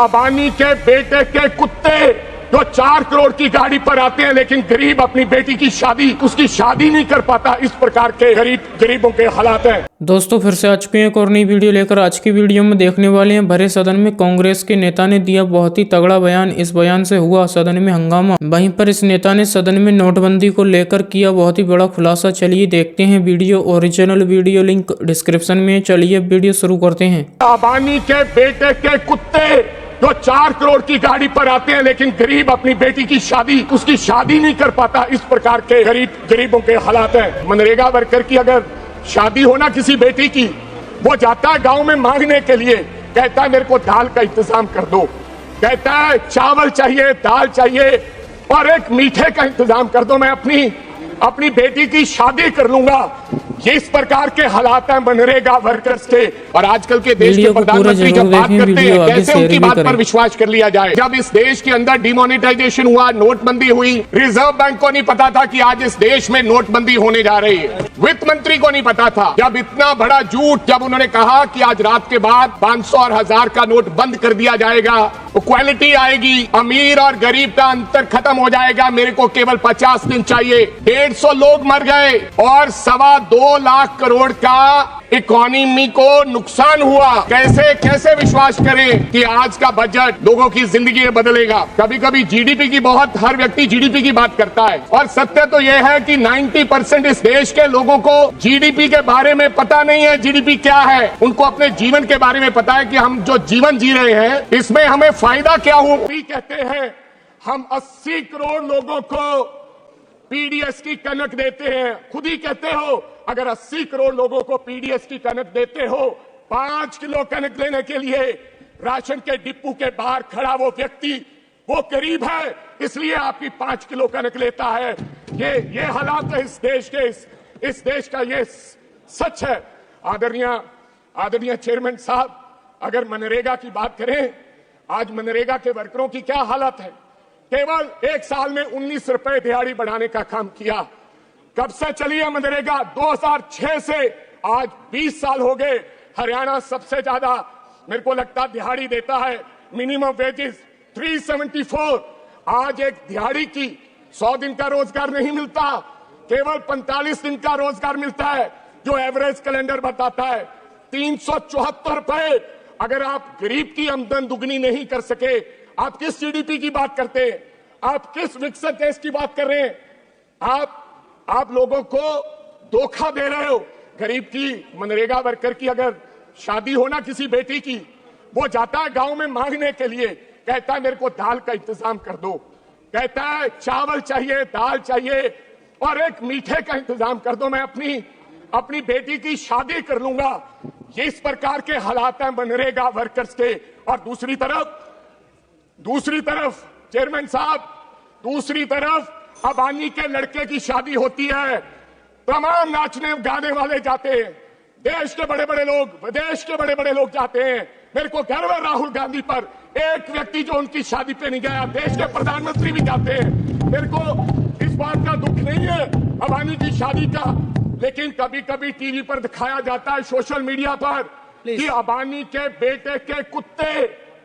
अबानी के बेटे के कुत्ते जो 4 करोड़ की गाड़ी पर आते हैं लेकिन गरीब अपनी बेटी की शादी उसकी शादी नहीं कर पाता, इस प्रकार के गरीबों के हालात हैं। दोस्तों फिर से आ चुके हैं एक और नई वीडियो लेकर। आज की वीडियो में देखने वाले हैं भरे सदन में कांग्रेस के नेता ने दिया बहुत ही तगड़ा बयान। इस बयान से हुआ सदन में हंगामा। वहीं पर इस नेता ने सदन में नोटबंदी को लेकर किया बहुत ही बड़ा खुलासा। चलिए देखते हैं video. Original video link description में। चलिए वीडियो शुरू करते हैं। अबानी के बेटे के कुत्ते जो 4 करोड़ की गाड़ी पर आते हैं लेकिन गरीब अपनी बेटी की शादी उसकी शादी नहीं कर पाता, इस प्रकार के गरीबों के हालात हैं। मनरेगा वर्कर की अगर शादी हो ना किसी बेटी की, वो जाता है गांव में मांगने के लिए, कहता है मेरे को दाल का इंतजाम कर दो, कहता है चावल चाहिए, दाल चाहिए और एक मीठे का इंतजाम कर दो, मैं अपनी बेटी की शादी कर लूंगा। ये इस प्रकार के हालात हैं मनरेगा वर्कर्स के। और आजकल के देश के प्रधानमंत्री जब बात करते हैं कैसे उनकी बात पर विश्वास कर लिया जाए। जब इस देश के अंदर डिमोनेटाइजेशन हुआ, नोटबंदी हुई, रिजर्व बैंक को नहीं पता था कि आज इस देश में नोटबंदी होने जा रही है। वित्त मंत्री को नहीं पता था। जब इतना बड़ा झूठ, जब उन्होंने कहा कि आज रात के बाद 500 और 1000 का नोट बंद कर दिया जाएगा, इक्वालिटी आएगी, अमीर और गरीब का अंतर खत्म हो जाएगा, मेरे को केवल 50 दिन चाहिए। 150 लोग मर गए और 2.25 लाख करोड़ का इकोनॉमी को नुकसान हुआ। कैसे विश्वास करें कि आज का बजट लोगों की जिंदगी बदलेगा। कभी कभी जीडीपी की हर व्यक्ति जीडीपी की बात करता है और सत्य तो यह है कि 90% इस देश के लोगों को जीडीपी के बारे में पता नहीं है। जीडीपी क्या है, उनको अपने जीवन के बारे में पता है कि हम जो जीवन जी रहे हैं इसमें हमें फायदा क्या हो। कहते हैं हम 80 करोड़ लोगों को पीडीएस की कनक देते हैं। खुद ही कहते हो अगर 80 करोड़ लोगों को पीडीएस की कनक देते हो, 5 किलो कनक लेने के लिए राशन के डिपो के बाहर खड़ा वो व्यक्ति वो गरीब है, इसलिए आपकी 5 किलो कनक लेता है। ये हालात है इस देश के, इस देश का ये सच है। आदरणीय चेयरमैन साहब, अगर मनरेगा की बात करें, आज मनरेगा के वर्करों की क्या हालत है। केवल 1 साल में 19 रुपए दिहाड़ी बढ़ाने का काम किया। कब से चली है मनरेगा? 2006 से आज 20 साल हो गए। हरियाणा सबसे ज्यादा मेरे को लगता दिहाड़ी देता है। Minimum wages 374। आज एक दिहाड़ी की 100 दिन का रोजगार नहीं मिलता, केवल 45 दिन का रोजगार मिलता है, जो एवरेज कैलेंडर बताता है 374 रुपए। अगर आप गरीब की आमदन दुगनी नहीं कर सके, आप किस जीडीपी की बात करते हैं? आप किस विकसित देश की बात कर रहे हैं? आप लोगों को धोखा दे रहे हो। गरीब की मनरेगा वर्कर की अगर शादी हो ना किसी बेटी की, वो जाता है गांव में मांगने के लिए, कहता है मेरे को दाल का इंतजाम कर दो, कहता है चावल चाहिए, दाल चाहिए और एक मीठे का इंतजाम कर दो, मैं अपनी बेटी की शादी कर लूंगा। ये इस प्रकार के हालात हैं मनरेगा वर्कर्स के। और दूसरी तरफ चेयरमैन साहब, दूसरी तरफ अबानी के लड़के की शादी होती है, तमाम नाचने गाने वाले जाते हैं, देश के बड़े बड़े लोग, विदेश के बड़े बड़े लोग जाते हैं। मेरे को गर्व है राहुल गांधी पर, एक व्यक्ति जो उनकी शादी पे नहीं गया। देश के प्रधानमंत्री भी जाते हैं। मेरे को इस बात का दुख नहीं है अबानी की शादी का, लेकिन कभी कभी टीवी पर दिखाया जाता है, सोशल मीडिया पर, कि अबानी के बेटे के कुत्ते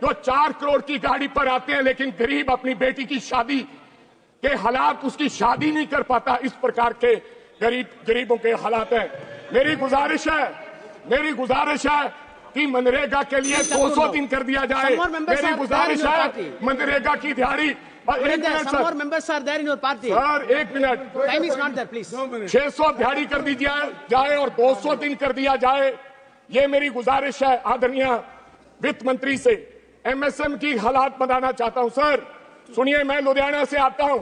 जो 4 करोड़ की गाड़ी पर आते हैं लेकिन गरीब अपनी बेटी की शादी के हालात उसकी शादी नहीं कर पाता, इस प्रकार के गरीबों के हालात हैं। मेरी गुजारिश है कि मनरेगा के लिए 200 दिन कर दिया जाए। मेरी गुजारिश है मनरेगा की दिहाड़ी। सर 1 मिनट, 600 दिहाड़ी कर दी जाए और 200 दिन कर दिया जाए। ये मेरी गुजारिश है आदरणीय वित्त मंत्री से। एमएसएम की हालात बताना चाहता हूं। सर सुनिए, मैं लुधियाना से आता हूं,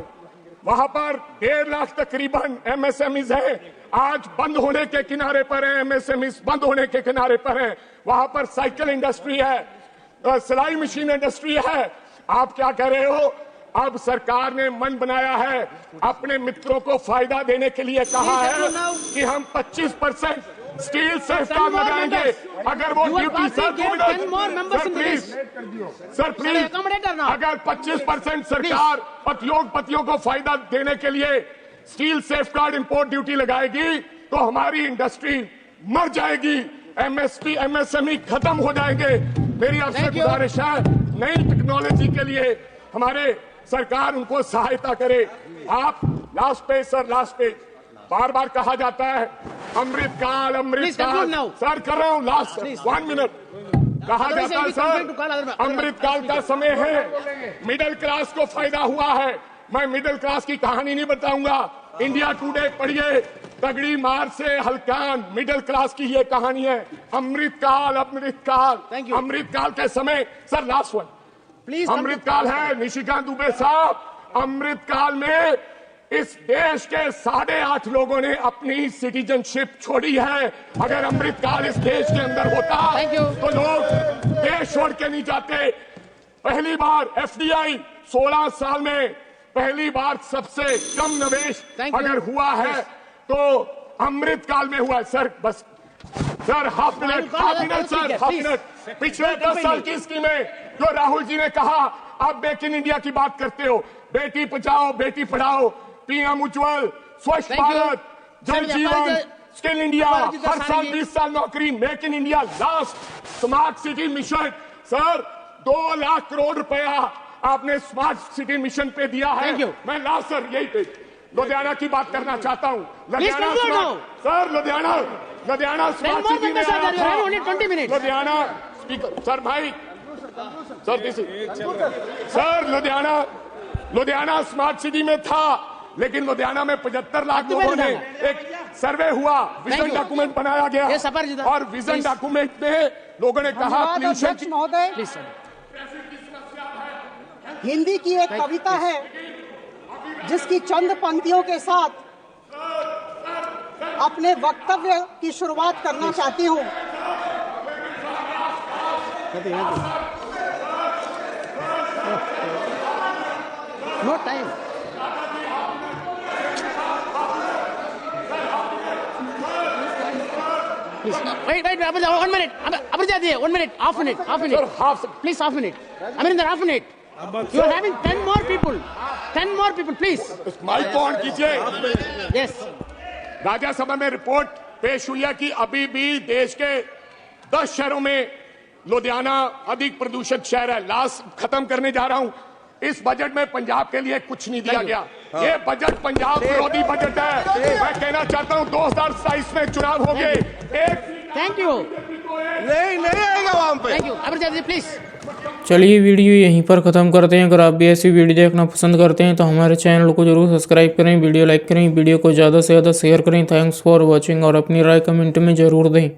वहां पर 1.5 लाख तकरीबन एमएसएमईज हैं, आज बंद होने के किनारे पर हैं। एमएसएमईज बंद होने के किनारे पर हैं। वहां पर साइकिल इंडस्ट्री है, सिलाई मशीन इंडस्ट्री है। आप क्या कह रहे हो? अब सरकार ने मन बनाया है, अपने मित्रों को फायदा देने के लिए कहा है कि हम 25% स्टील सेफगार्ड लगाएंगे। अगर वो ड्यूटी सर प्लीज अगर 25% सरकार उद्योगपतियों को फायदा देने के लिए स्टील सेफगार्ड इंपोर्ट ड्यूटी लगाएगी तो हमारी इंडस्ट्री मर जाएगी, एमएसपी एमएसएमई खत्म हो जाएंगे। मेरी आपसे गुजारिश है नई टेक्नोलॉजी के लिए हमारे सरकार उनको सहायता करे। आप last page sir, last page, बार बार कहा जाता है अमृतकाल अमृतकाल, सर कर रहा हूँ, लास्ट 1 मिनट, कहा जाता है सर अमृतकाल का समय है, मिडिल क्लास को फायदा हुआ है। मैं मिडिल क्लास की कहानी नहीं बताऊंगा, इंडिया टुडे पढ़िए, तगड़ी मार से हल्कान, मिडिल क्लास की ये कहानी है। अमृतकाल अमृतकाल, अमृतकाल के समय, सर लास्ट वन प्लीज, अमृतकाल है निशिकांत दुबे साहब, अमृतकाल में इस देश के 8.5 लोगों ने अपनी सिटीजनशिप छोड़ी है। अगर अमृतकाल इस देश के अंदर होता तो लोग देश छोड़ के नहीं जाते। पहली बार एफडीआई 16 साल में पहली बार सबसे कम निवेश अगर हुआ है तो अमृतकाल में हुआ है। सर बस sir half minute sir, half minute. पिछले 10 साल की स्कीमें जो राहुल जी ने कहा, आप मेक इन इंडिया की बात करते हो, बेटी बचाओ बेटी पढ़ाओ, पीएम उज्ज्वल, स्वच्छ भारत, जल जीवन, स्किल इंडिया, हर साल 20 साल नौकरी, make in India, last smart city mission, sir 2 lakh crore रुपया आपने स्मार्ट सिटी मिशन पे दिया है। मैं लास्ट सर यही पे लुधियाना की बात करना चाहता हूँ। Ludhiana sir, Ludhiana smart city में लुधियाना सर भाई sir sir Ludhiana smart city में था, लेकिन लुधियाना में 75 लाख लोगों ने एक सर्वे हुआ, विजन डॉक्यूमेंट बनाया गया और विजन डॉक्यूमेंट में लोगों ने कहा हिंदी की एक कविता है जिसकी चंद पंक्तियों के साथ अपने वक्तव्य की शुरुआत करना चाहती हूँ। No time. Wait, 1 minute. One minute, half minute. Please, half minute. Half minute. You are having 10 more people. 10 more people, please. Mike on कीजिए। Yes. राज्यसभा में रिपोर्ट पेश हुई है कि अभी भी देश के 10 शहरों में लुधियाना अधिक प्रदूषित शहर है। लास्ट खत्म करने जा रहा हूं। इस बजट में पंजाब के लिए कुछ नहीं दिया गया। ये बजट पंजाब विरोधी बजट है। मैं कहना चाहता हूं 2027 में चुनाव होंगे। Thank you. नहीं आएगा वहां पे। Thank you. Amrit ji please. चलिए वीडियो यहीं पर ख़त्म करते हैं। अगर आप भी ऐसी वीडियो देखना पसंद करते हैं तो हमारे चैनल को जरूर सब्सक्राइब करें, वीडियो लाइक करें, वीडियो को ज़्यादा से ज़्यादा शेयर करें। थैंक्स फॉर वॉचिंग और अपनी राय कमेंट में ज़रूर दें।